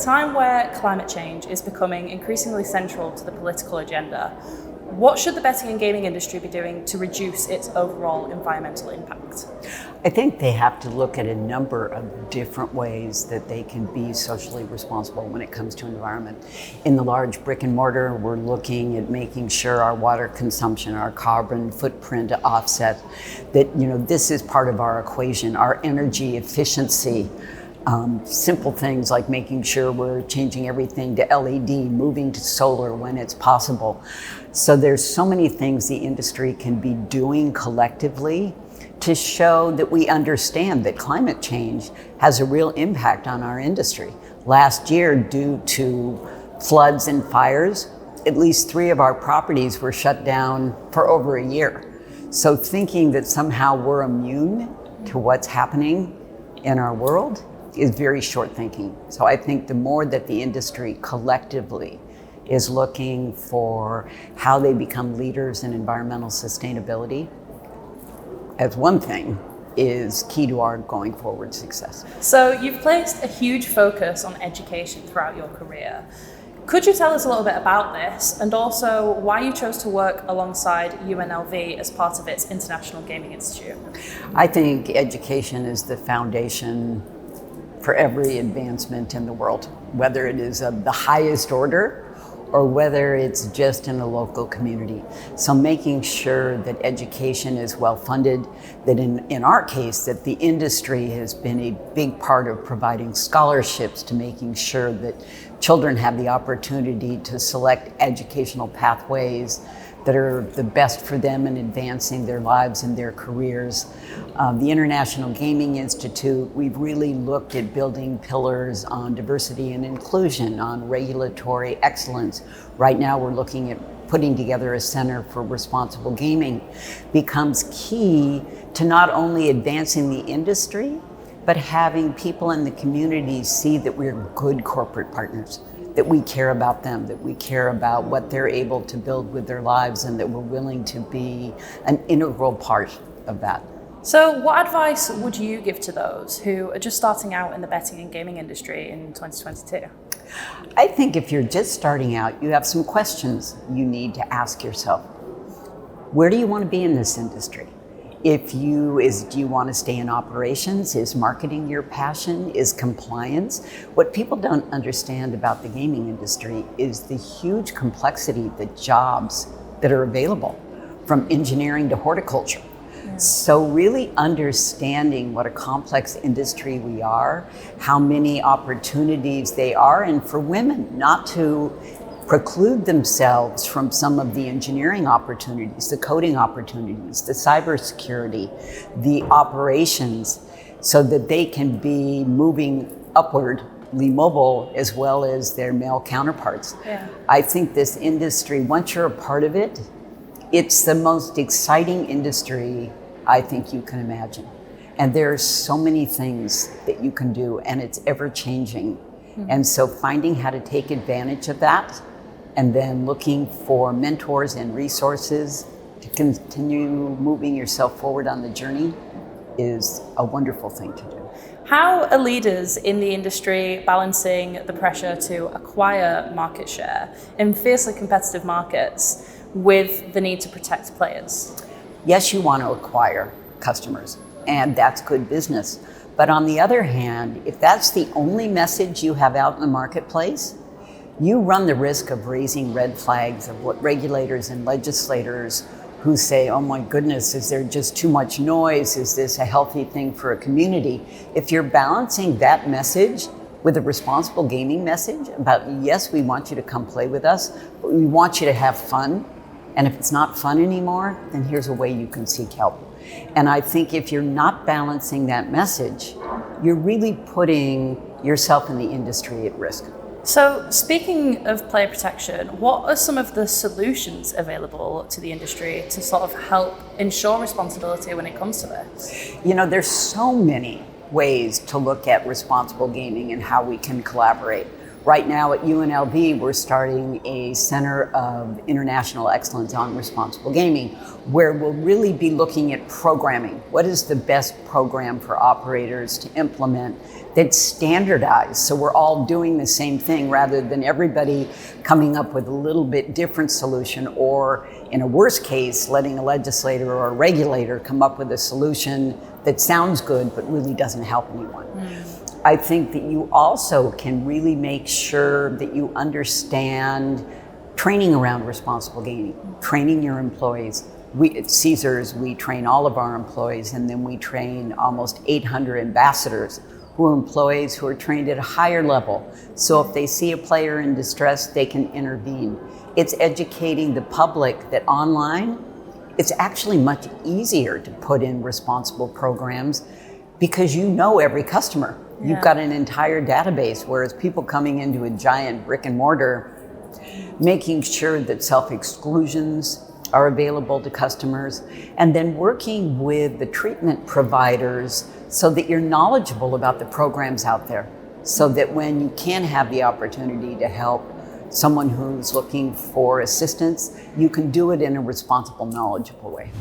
time where climate change is becoming increasingly central to the political agenda, what should the betting and gaming industry be doing to reduce its overall environmental impact? I think they have to look at a number of different ways that they can be socially responsible when it comes to environment. In the large brick and mortar, we're looking at making sure our water consumption, our carbon footprint offset, that this is part of our equation, our energy efficiency. Simple things like making sure we're changing everything to LED, moving to solar when it's possible. So there's so many things the industry can be doing collectively to show that we understand that climate change has a real impact on our industry. Last year, due to floods and fires, at least 3 of our properties were shut down for over a year. So thinking that somehow we're immune to what's happening in our world is very short thinking. So I think the more that the industry collectively is looking for how they become leaders in environmental sustainability, as one thing, is key to our going forward success. So you've placed a huge focus on education throughout your career. Could you tell us a little bit about this, and also why you chose to work alongside UNLV as part of its International Gaming Institute? I think education is the foundation for every advancement in the world, whether it is of the highest order or whether it's just in a local community. So making sure that education is well funded, that in our case, that the industry has been a big part of providing scholarships to making sure that children have the opportunity to select educational pathways that are the best for them in advancing their lives and their careers. The International Gaming Institute, we've really looked at building pillars on diversity and inclusion, on regulatory excellence. Right now we're looking at putting together a Center for Responsible Gaming. Becomes key to not only advancing the industry, but having people in the community see that we're good corporate partners, that we care about them, that we care about what they're able to build with their lives, and that we're willing to be an integral part of that. So what advice would you give to those who are just starting out in the betting and gaming industry in 2022? I think if you're just starting out, you have some questions you need to ask yourself. Where do you want to be in this industry? Do you want to stay in operations? Is marketing your passion? Is compliance? What people don't understand about the gaming industry is the huge complexity, the jobs that are available, from engineering to horticulture. Yeah. So really understanding what a complex industry we are, how many opportunities they are, and for women not to preclude themselves from some of the engineering opportunities, the coding opportunities, the cybersecurity, the operations, so that they can be moving upwardly mobile as well as their male counterparts. Yeah. I think this industry, once you're a part of it, it's the most exciting industry I think you can imagine. And there's so many things that you can do, and it's ever changing. Mm-hmm. And so finding how to take advantage of that, and then looking for mentors and resources to continue moving yourself forward on the journey is a wonderful thing to do. How are leaders in the industry balancing the pressure to acquire market share in fiercely competitive markets with the need to protect players? Yes, you want to acquire customers, and that's good business. But on the other hand, if that's the only message you have out in the marketplace, you run the risk of raising red flags of what regulators and legislators who say, oh my goodness, is there just too much noise? Is this a healthy thing for a community? If you're balancing that message with a responsible gaming message about, yes, we want you to come play with us, but we want you to have fun. And if it's not fun anymore, then here's a way you can seek help. And I think if you're not balancing that message, you're really putting yourself in the industry at risk. So speaking of player protection, what are some of the solutions available to the industry to sort of help ensure responsibility when it comes to this? There's so many ways to look at responsible gaming and how we can collaborate. Right now at UNLV, we're starting a Center of International Excellence on Responsible Gaming, where we'll really be looking at programming. What is the best program for operators to implement that's standardized, so we're all doing the same thing rather than everybody coming up with a little bit different solution, or in a worst case, letting a legislator or a regulator come up with a solution that sounds good but really doesn't help anyone. I think that you also can really make sure that you understand training around responsible gaming, training your employees. We at Caesars, we train all of our employees, and then we train almost 800 ambassadors who are employees who are trained at a higher level. So if they see a player in distress, they can intervene. It's educating the public that online, it's actually much easier to put in responsible programs because you know every customer. You've got an entire database, whereas people coming into a giant brick and mortar, making sure that self-exclusions are available to customers, and then working with the treatment providers so that you're knowledgeable about the programs out there, so that when you can have the opportunity to help someone who's looking for assistance, you can do it in a responsible, knowledgeable way.